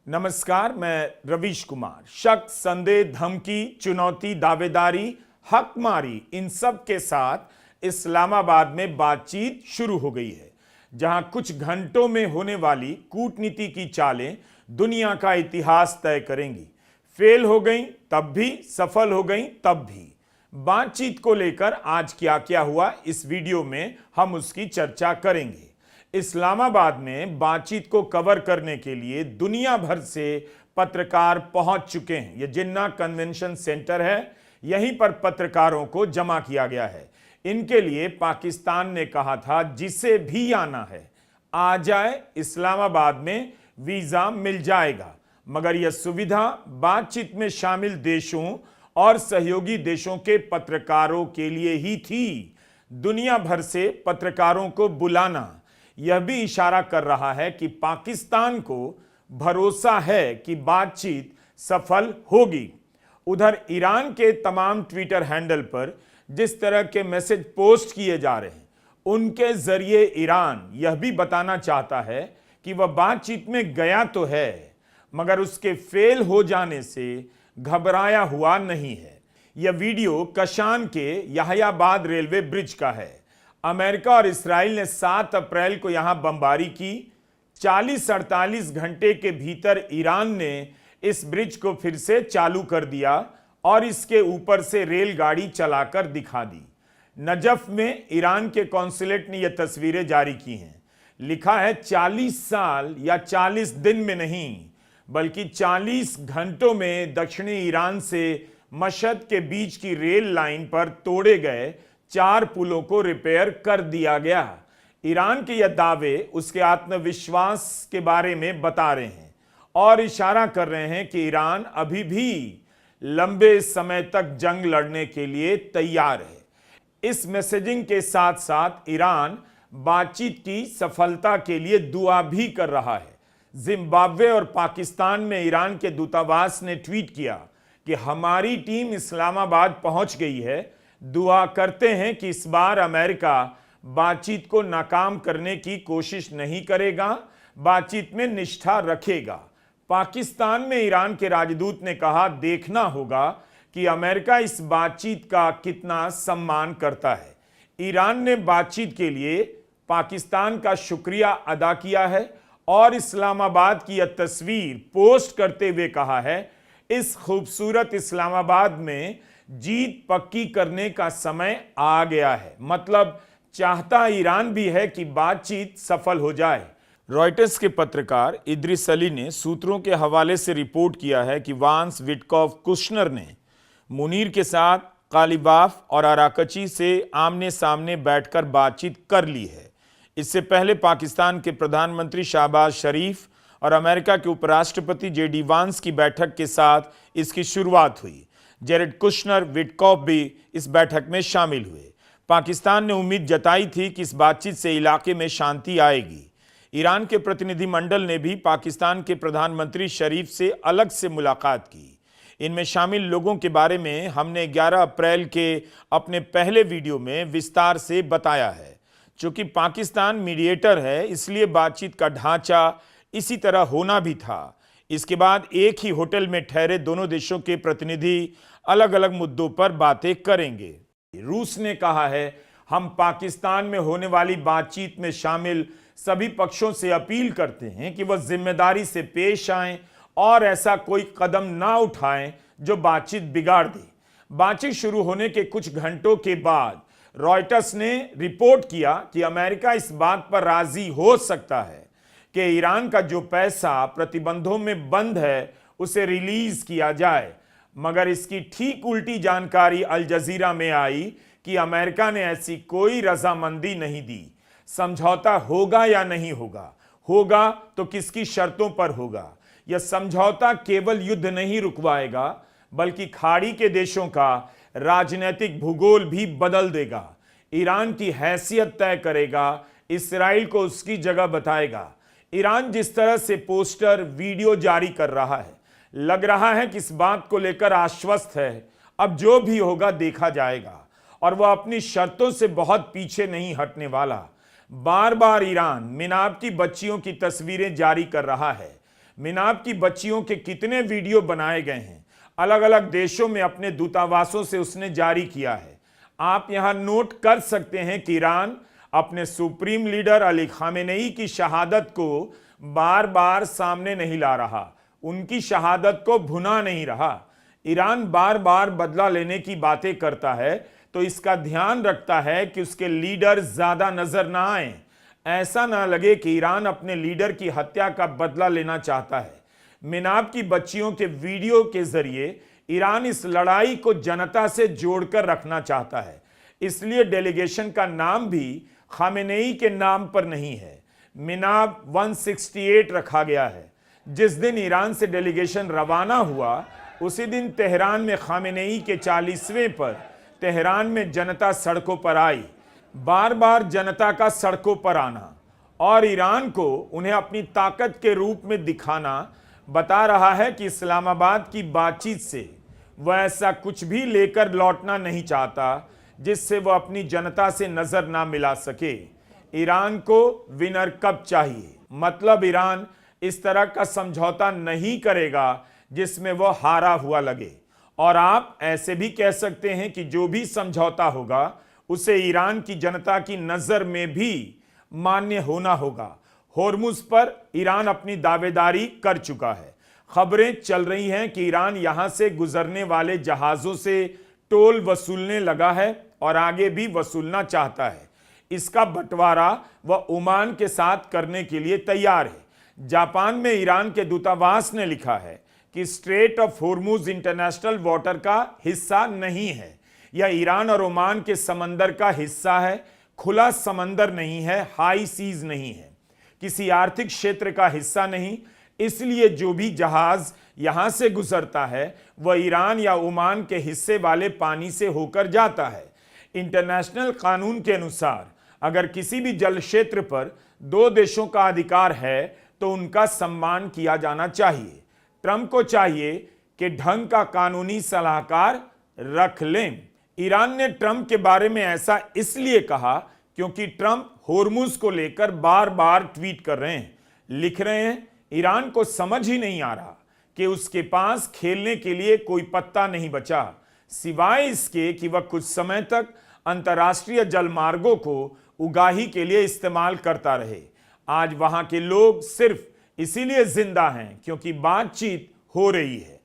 नमस्कार, मैं रवीश कुमार। शक, संदेह, धमकी, चुनौती, दावेदारी, हकमारी, इन सब के साथ इस्लामाबाद में बातचीत शुरू हो गई है, जहां कुछ घंटों में होने वाली कूटनीति की चालें दुनिया का इतिहास तय करेंगी। फेल हो गई तब भी, सफल हो गई तब भी। बातचीत को लेकर आज क्या क्या हुआ, इस वीडियो में हम उसकी चर्चा करेंगे। इस्लामाबाद में बातचीत को कवर करने के लिए दुनिया भर से पत्रकार पहुंच चुके हैं। यह जिन्ना कन्वेंशन सेंटर है, यहीं पर पत्रकारों को जमा किया गया है। इनके लिए पाकिस्तान ने कहा था जिसे भी आना है आ जाए, इस्लामाबाद में वीजा मिल जाएगा। मगर यह सुविधा बातचीत में शामिल देशों और सहयोगी देशों के पत्रकारों के लिए ही थी। दुनिया भर से पत्रकारों को बुलाना यह भी इशारा कर रहा है कि पाकिस्तान को भरोसा है कि बातचीत सफल होगी। उधर ईरान के तमाम ट्विटर हैंडल पर जिस तरह के मैसेज पोस्ट किए जा रहे हैं, उनके जरिए ईरान यह भी बताना चाहता है कि वह बातचीत में गया तो है, मगर उसके फेल हो जाने से घबराया हुआ नहीं है। यह वीडियो कशान के याहियाबाद रेलवे ब्रिज का है। अमेरिका और इस्राइल ने 7 अप्रैल को यहां बमबारी की। 40-48 घंटे के भीतर ईरान ने इस ब्रिज को फिर से चालू कर दिया और इसके ऊपर से रेलगाड़ी चलाकर दिखा दी। नजफ में ईरान के कॉन्सुलेट ने यह तस्वीरें जारी की हैं। लिखा है 40 साल या 40 दिन में नहीं, बल्कि 40 घंटों में दक्षिणी ईरान से मशहद के बीच की रेल लाइन पर तोड़े गए 4 पुलों को रिपेयर कर दिया गया। ईरान के यह दावे उसके आत्मविश्वास के बारे में बता रहे हैं और इशारा कर रहे हैं कि ईरान अभी भी लंबे समय तक जंग लड़ने के लिए तैयार है। इस मैसेजिंग के साथ साथ ईरान बातचीत की सफलता के लिए दुआ भी कर रहा है। जिम्बाब्वे और पाकिस्तान में ईरान के दूतावास ने ट्वीट किया कि हमारी टीम इस्लामाबाद पहुंच गई है, दुआ करते हैं कि इस बार अमेरिका बातचीत को नाकाम करने की कोशिश नहीं करेगा, बातचीत में निष्ठा रखेगा। पाकिस्तान में ईरान के राजदूत ने कहा, देखना होगा कि अमेरिका इस बातचीत का कितना सम्मान करता है। ईरान ने बातचीत के लिए पाकिस्तान का शुक्रिया अदा किया है और इस्लामाबाद की यह तस्वीर पोस्ट करते हुए कहा है, इस खूबसूरत इस्लामाबाद में जीत पक्की करने का समय आ गया है। मतलब चाहता ईरान भी है कि बातचीत सफल हो जाए। रॉयटर्स के पत्रकार इद्रिस अली ने सूत्रों के हवाले से रिपोर्ट किया है कि वांस विटकॉफ कुशनर ने मुनीर के साथ कालीबाफ और अराकची से आमने सामने बैठकर बातचीत कर ली है। इससे पहले पाकिस्तान के प्रधानमंत्री शहबाज शरीफ और अमेरिका के उपराष्ट्रपति जेडी वांस की बैठक के साथ इसकी शुरुआत हुई। जेरेड कुशनर, विटकॉफ भी इस बैठक में शामिल हुए। पाकिस्तान ने उम्मीद जताई थी कि इस बातचीत से इलाके में शांति आएगी। ईरान के प्रतिनिधिमंडल ने भी पाकिस्तान के प्रधानमंत्री शरीफ से अलग से मुलाकात की। इनमें शामिल लोगों के बारे में हमने 11 अप्रैल के अपने पहले वीडियो में विस्तार से बताया है। चूंकि पाकिस्तान मीडिएटर है, इसलिए बातचीत का ढांचा इसी तरह होना भी था। इसके बाद एक ही होटल में ठहरे दोनों देशों के प्रतिनिधि अलग अलग मुद्दों पर बातें करेंगे। रूस ने कहा है, हम पाकिस्तान में होने वाली बातचीत में शामिल सभी पक्षों से अपील करते हैं कि वह जिम्मेदारी से पेश आएं और ऐसा कोई कदम ना उठाएं जो बातचीत बिगाड़ दे। बातचीत शुरू होने के कुछ घंटों के बाद रॉयटर्स ने रिपोर्ट किया कि अमेरिका इस बात पर राजी हो सकता है कि ईरान का जो पैसा प्रतिबंधों में बंद है उसे रिलीज किया जाए। मगर इसकी ठीक उल्टी जानकारी अल जजीरा में आई कि अमेरिका ने ऐसी कोई रजामंदी नहीं दी। समझौता होगा या नहीं होगा, होगा तो किसकी शर्तों पर होगा। यह समझौता केवल युद्ध नहीं रुकवाएगा, बल्कि खाड़ी के देशों का राजनीतिक भूगोल भी बदल देगा। ईरान की हैसियत तय करेगा, इस्राइल को उसकी जगह बताएगा। ईरान जिस तरह से पोस्टर, वीडियो जारी कर रहा है, लग रहा है कि इस बात को लेकर आश्वस्त है, अब जो भी होगा देखा जाएगा और वह अपनी शर्तों से बहुत पीछे नहीं हटने वाला। बार बार ईरान मिनाब की बच्चियों की तस्वीरें जारी कर रहा है। मिनाब की बच्चियों के कितने वीडियो बनाए गए हैं, अलग अलग देशों में अपने दूतावासों से उसने जारी किया है। आप यहां नोट कर सकते हैं कि ईरान अपने सुप्रीम लीडर अली खामेनेई की शहादत को बार बार सामने नहीं ला रहा, उनकी शहादत को भुना नहीं रहा। ईरान बार बार बदला लेने की बातें करता है तो इसका ध्यान रखता है कि उसके लीडर ज्यादा नजर ना आए, ऐसा ना लगे कि ईरान अपने लीडर की हत्या का बदला लेना चाहता है। मिनाब की बच्चियों के वीडियो के जरिए ईरान इस लड़ाई को जनता से जोड़कर रखना चाहता है, इसलिए डेलीगेशन का नाम भी खामेनेई के नाम पर नहीं है, मिनाब 168 रखा गया है। जिस दिन ईरान से डेलीगेशन रवाना हुआ उसी दिन तेहरान में खामेनेई के 40वें पर तेहरान में जनता सड़कों पर आई। बार बार जनता का सड़कों पर आना और ईरान को उन्हें अपनी ताकत के रूप में दिखाना बता रहा है कि इस्लामाबाद की बातचीत से वह ऐसा कुछ भी लेकर लौटना नहीं चाहता जिससे वह अपनी जनता से नजर ना मिला सके। ईरान को विनर कप चाहिए, मतलब ईरान इस तरह का समझौता नहीं करेगा जिसमें वह हारा हुआ लगे। और आप ऐसे भी कह सकते हैं कि जो भी समझौता होगा उसे ईरान की जनता की नजर में भी मान्य होना होगा। होर्मुज पर ईरान अपनी दावेदारी कर चुका है। खबरें चल रही हैं कि ईरान यहां से गुजरने वाले जहाजों से टोल वसूलने लगा है और आगे भी वसूलना चाहता है। इसका बंटवारा वह ओमान के साथ करने के लिए तैयार है। जापान में ईरान के दूतावास ने लिखा है कि straight of Hormuz international water का हिस्सा नहीं है, यह ईरान और ओमान के समंदर का हिस्सा है, खुला समंदर नहीं है, हाई सीज नहीं है, किसी आर्थिक क्षेत्र का हिस्सा नहीं। इसलिए जो भी जहाज यहां से गुजरता है वह ईरान या ओमान के हिस्से वाले पानी से होकर जाता है। इंटरनेशनल कानून के अनुसार अगर किसी भी जल क्षेत्र पर दो देशों का अधिकार है तो उनका सम्मान किया जाना चाहिए। ट्रंप को चाहिए कि ढंग का कानूनी सलाहकार रख लें। ईरान ने ट्रंप के बारे में ऐसा इसलिए कहा क्योंकि ट्रंप होर्मुज को लेकर बार बार ट्वीट कर रहे हैं, लिख रहे हैं। ईरान को समझ ही नहीं आ रहा कि उसके पास खेलने के लिए कोई पत्ता नहीं बचा सिवाय इसके कि वह कुछ समय तक अंतर्राष्ट्रीय जलमार्गों को उगाही के लिए इस्तेमाल करता रहे। आज वहां के लोग सिर्फ इसीलिए जिंदा हैं क्योंकि बातचीत हो रही है,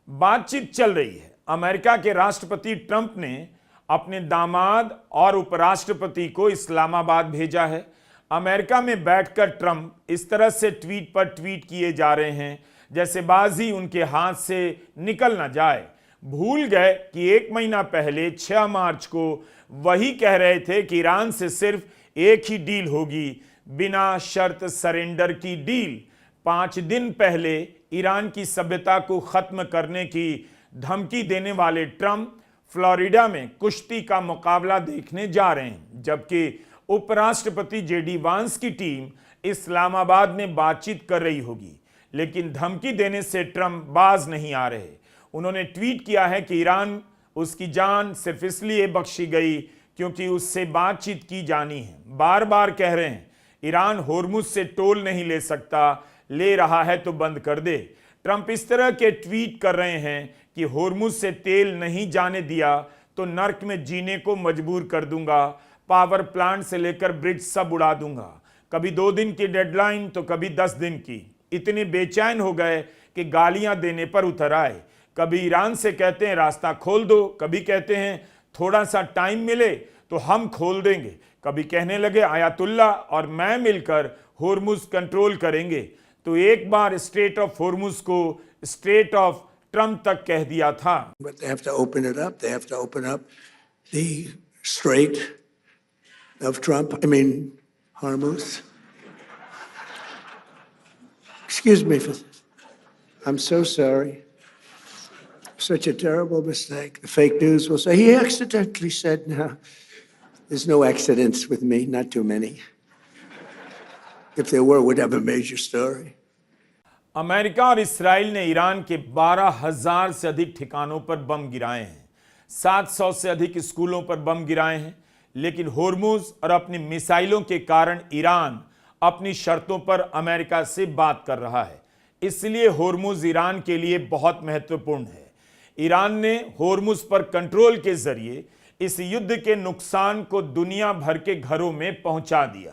बातचीत चल रही है। अमेरिका के राष्ट्रपति ट्रंप ने अपने दामाद और उपराष्ट्रपति को इस्लामाबाद भेजा है। अमेरिका में बैठकर ट्रंप इस तरह से ट्वीट पर ट्वीट किए जा रहे हैं जैसे बाजी उनके हाथ से निकल ना जाए। भूल गए कि 1 महीना पहले 6 मार्च को वही कह रहे थे कि ईरान से सिर्फ एक ही डील होगी, बिना शर्त सरेंडर की डील। 5 दिन पहले ईरान की सभ्यता को खत्म करने की धमकी देने वाले ट्रंप फ्लोरिडा में कुश्ती का मुकाबला देखने जा रहे हैं, जबकि उपराष्ट्रपति जेडी वांस की टीम इस्लामाबाद में बातचीत कर रही होगी। लेकिन धमकी देने से ट्रंप बाज नहीं आ रहे। उन्होंने ट्वीट किया है कि ईरान उसकी जान सिर्फ इसलिए बख्शी गई क्योंकि उससे बातचीत की जानी है। बार बार कह रहे हैं ईरान होर्मुज से टोल नहीं ले सकता, ले रहा है तो बंद कर दे। ट्रंप इस तरह के ट्वीट कर रहे हैं कि होर्मुज से तेल नहीं जाने दिया तो नर्क में जीने को मजबूर कर दूंगा, पावर प्लांट से लेकर ब्रिज सब उड़ा दूंगा। कभी 2 दिन की डेडलाइन तो कभी 10 दिन की। इतने बेचैन हो गए कि गालियां देने पर उतर आए। कभी ईरान से कहते हैं रास्ता खोल दो, कभी कहते हैं थोड़ा सा टाइम मिले तो हम खोल देंगे, कभी कहने लगे आयतुल्ला और मैं मिलकर होर्मुज कंट्रोल करेंगे। तो एक बार स्ट्रेट ऑफ होर्मुज को स्ट्रेट ऑफ ट्रंप तक कह दिया था। But they have to open it up. They have to open up the Strait of Trump. I mean, Hormuz. Excuse me for this. I'm so sorry. Such a terrible mistake. The fake news will say he accidentally said, no. There's no accidents with me, not too many. If there were, we'd have a major story. America और Israel ने Iran के 12,000 से अधिक ठिकानों पर बम गिराए हैं, 700 से अधिक स्कूलों पर बम गिराए हैं। लेकिन होर्मुज और अपनी मिसाइलों के कारण ईरान अपनी शर्तों पर अमेरिका से बात कर रहा है। इसलिए होर्मुज ईरान के लिए बहुत महत्वपूर्ण है। ईरान ने होर्मुज पर कंट्रोल के जरिए इस युद्ध के नुकसान को दुनिया भर के घरों में पहुंचा दिया।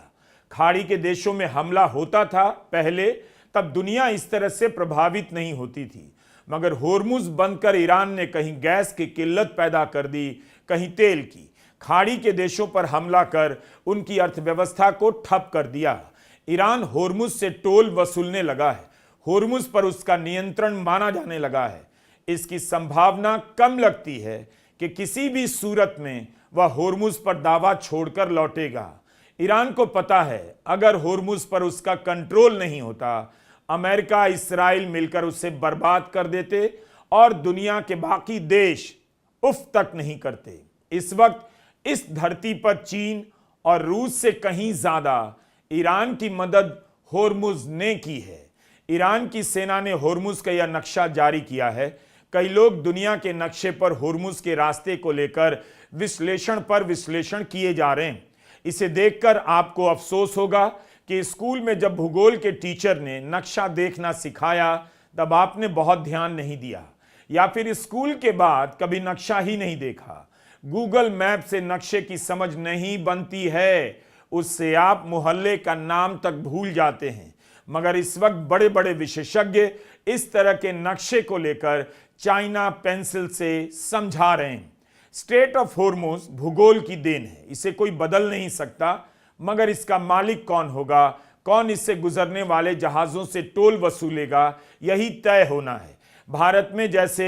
खाड़ी के देशों में हमला होता था पहले, तब दुनिया इस तरह से प्रभावित नहीं होती थी, मगर होर्मुज बंद कर ईरान ने कहीं गैस की किल्लत पैदा कर दी, कहीं तेल की। खाड़ी के देशों पर हमला कर उनकी अर्थव्यवस्था को ठप कर दिया। ईरान होर्मुज से टोल वसूलने लगा है, होर्मुज पर उसका नियंत्रण माना जाने लगा है। इसकी संभावना कम लगती है कि किसी भी सूरत में वह होर्मुज पर दावा छोड़कर लौटेगा। ईरान को पता है अगर होर्मुज पर उसका कंट्रोल नहीं होता, अमेरिका, इस्राइल मिलकर उसे बर्बाद कर देते और दुनिया के बाकी देश उफ तक नहीं करते। इस वक्त इस धरती पर चीन और रूस से कहीं ज्यादा ईरान की मदद होर्मुज ने की है। ईरान की सेना ने होर्मुज का यह नक्शा जारी किया है। कई लोग दुनिया के नक्शे पर होर्मुज के रास्ते को लेकर विश्लेषण पर विश्लेषण किए जा रहे हैं। इसे देखकर आपको अफसोस होगा कि स्कूल में जब भूगोल के टीचर ने नक्शा देखना सिखाया तब आपने बहुत ध्यान नहीं दिया, या फिर स्कूल के बाद कभी नक्शा ही नहीं देखा। गूगल मैप से नक्शे की समझ नहीं बनती है, उससे आप मोहल्ले का नाम तक भूल जाते हैं। मगर इस वक्त बड़े बड़े विशेषज्ञ इस तरह के नक्शे को लेकर चाइना पेंसिल से समझा रहे हैं। स्ट्रेट ऑफ होर्मुज भूगोल की देन है, इसे कोई बदल नहीं सकता, मगर इसका मालिक कौन होगा, कौन इससे गुजरने वाले जहाजों से टोल वसूलेगा, यही तय होना है। भारत में जैसे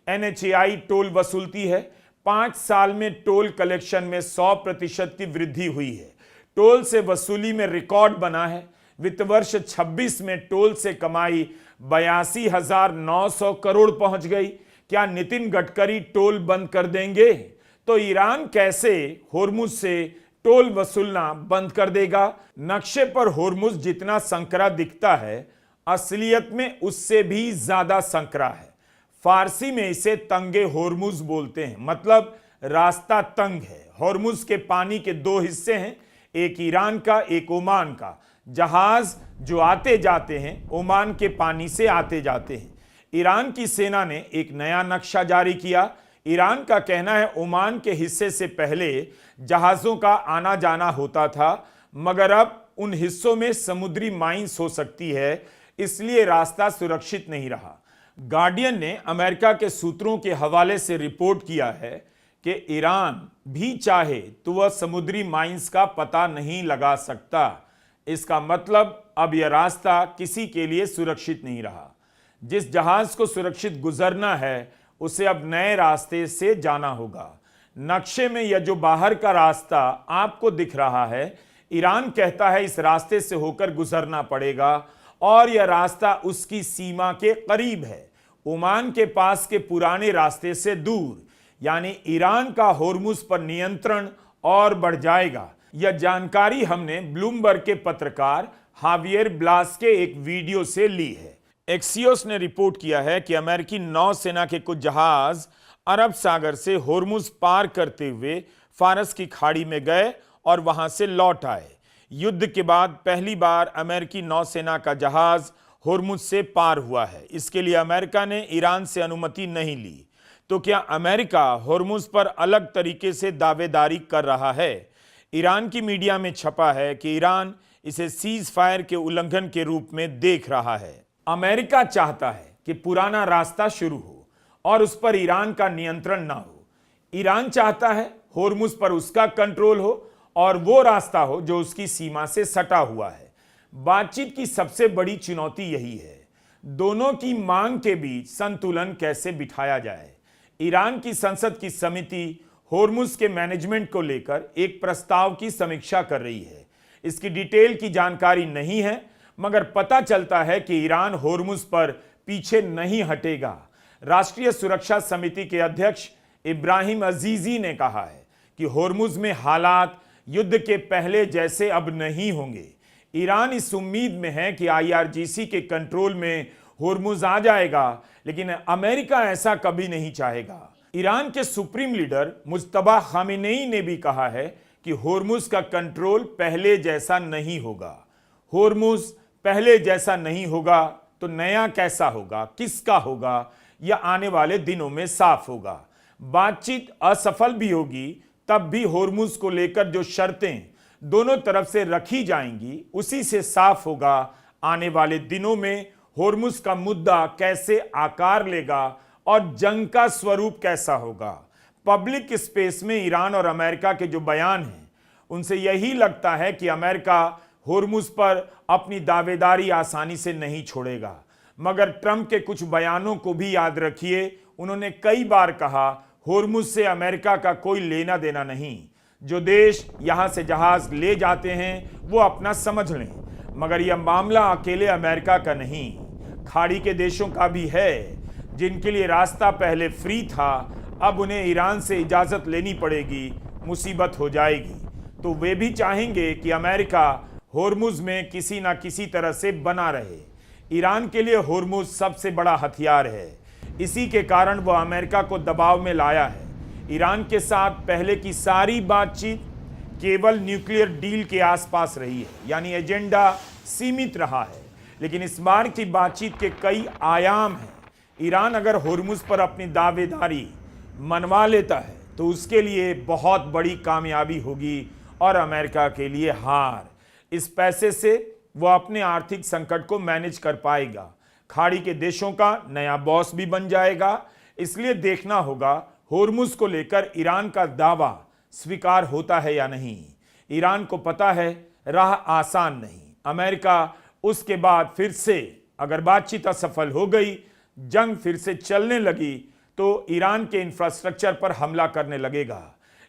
NHAI टोल वसूलती है, 5 साल में टोल कलेक्शन में 100% की वृद्धि हुई है। टोल से वसूली में रिकॉर्ड बना है। वित्त वर्ष 26 में टोल से कमाई 82,900 करोड़ पहुंच गई। क्या नितिन गडकरी टोल बंद कर देंगे? तो ईरान कैसे होर्मुज से टोल वसूलना बंद कर देगा? नक्शे पर होर्मुज जितना संकरा दिखता है, असलियत में उससे भी ज्यादा संकरा है। फारसी में इसे तंगे होर्मुज बोलते हैं, मतलब रास्ता तंग है। होर्मुज के पानी के 2 हिस्से हैं, एक ईरान का, एक ओमान का। जहाज जो आते जाते हैं ओमान के पानी से आते जाते हैं। ईरान की सेना ने एक नया नक्शा जारी किया। ईरान का कहना है ओमान के हिस्से से पहले जहाजों का आना जाना होता था, मगर अब उन हिस्सों में समुद्री माइंस हो सकती है, इसलिए रास्ता सुरक्षित नहीं रहा। गार्डियन ने अमेरिका के सूत्रों के हवाले से रिपोर्ट किया है कि ईरान भी चाहे तो वह समुद्री माइंस का पता नहीं लगा सकता। इसका मतलब अब यह रास्ता किसी के लिए सुरक्षित नहीं रहा। जिस जहाज को सुरक्षित गुजरना है उसे अब नए रास्ते से जाना होगा। नक्शे में यह जो बाहर का रास्ता आपको दिख रहा है, ईरान कहता है इस रास्ते से होकर गुजरना पड़ेगा और यह रास्ता उसकी सीमा के करीब है, ओमान के पास के पुराने रास्ते से दूर। यानी ईरान का होर्मुज पर नियंत्रण और बढ़ जाएगा। यह जानकारी हमने ब्लूमबर्ग के पत्रकार हावियर ब्लास के एक वीडियो से ली है। एक्सियोस ने रिपोर्ट किया है कि अमेरिकी नौसेना के कुछ जहाज अरब सागर से होर्मुज पार करते हुए फारस की खाड़ी में गए और वहां से लौट आए। युद्ध के बाद पहली बार अमेरिकी नौसेना का जहाज होर्मुज से पार हुआ है। इसके लिए अमेरिका ने ईरान से अनुमति नहीं ली। तो क्या अमेरिका होर्मुज पर अलग तरीके से दावेदारी कर रहा है? ईरान की मीडिया में छपा है कि ईरान इसे सीज फायर के उल्लंघन के रूप में देख रहा है। अमेरिका चाहता है कि पुराना रास्ता शुरू हो और उस पर ईरान का नियंत्रण ना हो। ईरान चाहता है होर्मुज पर उसका कंट्रोल हो और वो रास्ता हो जो उसकी सीमा से सटा हुआ है। बातचीत की सबसे बड़ी चुनौती यही है, दोनों की मांग के बीच संतुलन कैसे बिठाया जाए। ईरान की संसद की समिति होर्मुज के मैनेजमेंट को लेकर एक प्रस्ताव की समीक्षा कर रही है। इसकी डिटेल की जानकारी नहीं है, मगर पता चलता है कि ईरान होर्मुज पर पीछे नहीं हटेगा। राष्ट्रीय सुरक्षा समिति के अध्यक्ष इब्राहिम अजीजी ने कहा है कि होर्मुज में हालात युद्ध के पहले जैसे अब नहीं होंगे। ईरान इस उम्मीद में है कि IRGC के कंट्रोल में होर्मुज आ जाएगा, लेकिन अमेरिका ऐसा कभी नहीं चाहेगा। ईरान के सुप्रीम लीडर मुज्तबा खामेनेई ने भी कहा है कि होर्मुज का कंट्रोल पहले जैसा नहीं होगा। होर्मुज पहले जैसा नहीं होगा तो नया कैसा होगा, किसका होगा, यह आने वाले दिनों में साफ होगा। बातचीत असफल भी होगी तब भी होर्मुज को लेकर जो शर्तें दोनों तरफ से रखी जाएंगी उसी से साफ होगा आने वाले दिनों में होर्मुज का मुद्दा कैसे आकार लेगा और जंग का स्वरूप कैसा होगा। पब्लिक स्पेस में ईरान और अमेरिका के जो बयान हैं उनसे यही लगता है कि अमेरिका होर्मुज पर अपनी दावेदारी आसानी से नहीं छोड़ेगा। मगर ट्रंप के कुछ बयानों को भी याद रखिए। उन्होंने कई बार कहा होर्मुज से अमेरिका का कोई लेना देना नहीं, जो देश यहां से जहाज ले जाते हैं वो अपना समझ लें, मगर यह मामला अकेले अमेरिका का नहीं, खाड़ी के देशों का भी है जिनके लिए रास्ता पहले फ्री था, अब उन्हें ईरान से इजाजत लेनी पड़ेगी, मुसीबत हो जाएगी। तो वे भी चाहेंगे कि अमेरिका होर्मुज में किसी ना किसी तरह से बना रहे। ईरान के लिए होर्मुज सबसे बड़ा हथियार है, इसी के कारण वह अमेरिका को दबाव में लाया है। ईरान के साथ पहले की सारी बातचीत केवल न्यूक्लियर डील के आसपास रही है, यानी एजेंडा सीमित रहा है, लेकिन इस बार की बातचीत के कई आयाम हैं। ईरान अगर होर्मुज पर अपनी दावेदारी मनवा लेता है तो उसके लिए बहुत बड़ी कामयाबी होगी और अमेरिका के लिए हार। इस पैसे से वह अपने आर्थिक संकट को मैनेज कर पाएगा, खाड़ी के देशों का नया बॉस भी बन जाएगा। इसलिए देखना होगा होर्मुज को लेकर ईरान का दावा स्वीकार होता है या नहीं। ईरान को पता है राह आसान नहीं। अमेरिका उसके बाद फिर से अगर बातचीत असफल हो गई, जंग फिर से चलने लगी, तो ईरान के इंफ्रास्ट्रक्चर पर हमला करने लगेगा।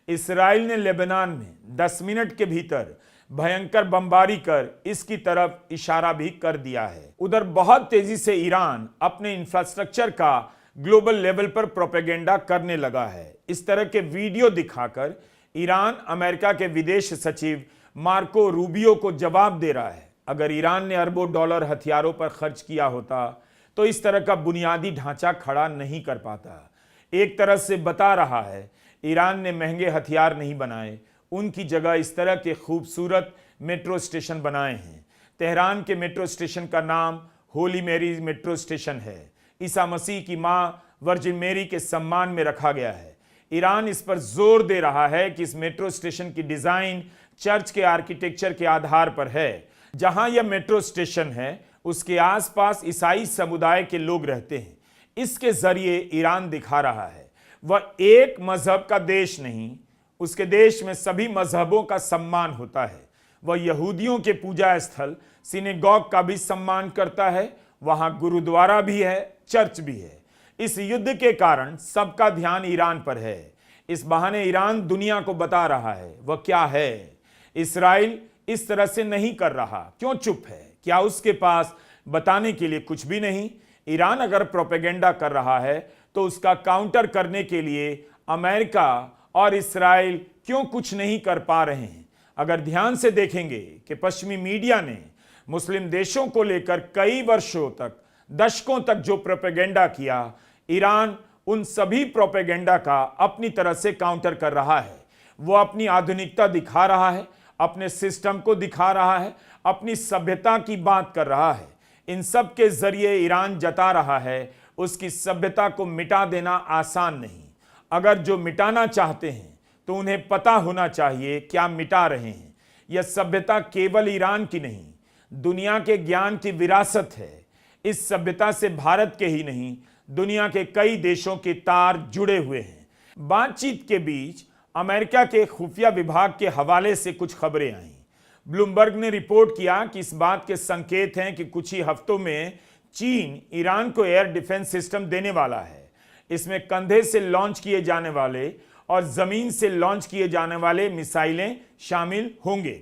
इसराइल ने लेबनान में 10 मिनट के भीतर भयंकर बमबारी कर इसकी तरफ इशारा भी कर दिया है। उधर बहुत तेजी से ईरान अपने इंफ्रास्ट्रक्चर का ग्लोबल लेवल पर प्रोपेगेंडा करने लगा है। इस तरह के वीडियो दिखाकर ईरान अमेरिका के विदेश सचिव मार्को रूबियो को जवाब दे रहा है। अगर ईरान ने अरबों डॉलर हथियारों पर खर्च किया होता तो इस तरह का बुनियादी ढांचा खड़ा नहीं कर पाता। एक तरह से बता रहा है ईरान ने महंगे हथियार नहीं बनाए, उनकी जगह इस तरह के खूबसूरत मेट्रो स्टेशन बनाए हैं। तेहरान के मेट्रो स्टेशन का नाम होली मैरी मेट्रो स्टेशन है, ईसा मसीह की मां वर्जिन मैरी के सम्मान में रखा गया है। ईरान इस पर जोर दे रहा है कि इस मेट्रो स्टेशन की डिजाइन चर्च के आर्किटेक्चर के आधार पर है। जहां यह मेट्रो स्टेशन है उसके आसपास ईसाई समुदाय के लोग रहते हैं। इसके जरिए ईरान दिखा रहा है वह एक मजहब का देश नहीं, उसके देश में सभी मजहबों का सम्मान होता है। वह यहूदियों के पूजा स्थल सिनेगॉग का भी सम्मान करता है, वहां गुरुद्वारा भी है, चर्च भी है। इस युद्ध के कारण सबका ध्यान ईरान पर है। इस बहाने ईरान दुनिया को बता रहा है वह क्या है। इसराइल इस तरह से नहीं कर रहा, क्यों चुप है? क्या उसके पास बताने के लिए कुछ भी नहीं? ईरान अगर प्रोपेगेंडा कर रहा है तो उसका काउंटर करने के लिए अमेरिका और इसराइल क्यों कुछ नहीं कर पा रहे हैं? अगर ध्यान से देखेंगे कि पश्चिमी मीडिया ने मुस्लिम देशों को लेकर कई वर्षों तक, दशकों तक जो प्रोपेगेंडा किया, ईरान उन सभी प्रोपेगेंडा का अपनी तरह से काउंटर कर रहा है। वो अपनी आधुनिकता दिखा रहा है, अपने सिस्टम को दिखा रहा है, अपनी सभ्यता की बात कर रहा है। इन सब के जरिए ईरान जता रहा है उसकी सभ्यता को मिटा देना आसान नहीं। अगर जो मिटाना चाहते हैं तो उन्हें पता होना चाहिए क्या मिटा रहे हैं। यह सभ्यता केवल ईरान की नहीं, दुनिया के ज्ञान की विरासत है। इस सभ्यता से भारत के ही नहीं, दुनिया के कई देशों के तार जुड़े हुए हैं। बातचीत के बीच अमेरिका के खुफिया विभाग के हवाले से कुछ खबरें आईं। ब्लूमबर्ग ने रिपोर्ट किया कि इस बात के संकेत हैं कि कुछ ही हफ्तों में चीन ईरान को एयर डिफेंस सिस्टम देने वाला है। इसमें कंधे से लॉन्च किए जाने वाले और जमीन से लॉन्च किए जाने वाले मिसाइलें शामिल होंगे।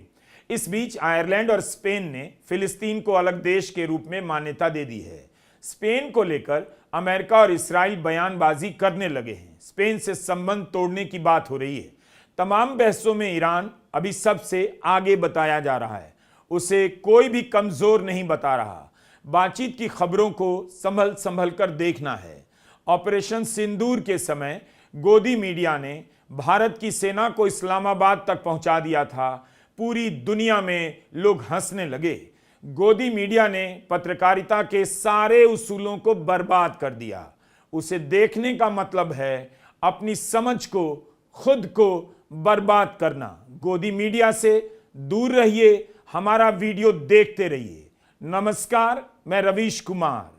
इस बीच आयरलैंड और स्पेन ने फिलिस्तीन को अलग देश के रूप में मान्यता दे दी है। स्पेन को लेकर अमेरिका और इसराइल बयानबाजी करने लगे हैं। स्पेन से संबंध तोड़ने की बात हो रही है। तमाम बहसों में ईरान अभी सबसे आगे बताया जा रहा है, उसे कोई भी कमजोर नहीं बता रहा। बातचीत की खबरों को संभल संभल कर देखना है। ऑपरेशन सिंदूर के समय गोदी मीडिया ने भारत की सेना को इस्लामाबाद तक पहुंचा दिया था। पूरी दुनिया में लोग हंसने लगे। गोदी मीडिया ने पत्रकारिता के सारे उसूलों को बर्बाद कर दिया। उसे देखने का मतलब है अपनी समझ को, खुद को बर्बाद करना। गोदी मीडिया से दूर रहिए, हमारा वीडियो देखते रहिए। नमस्कार, मैं रवीश कुमार।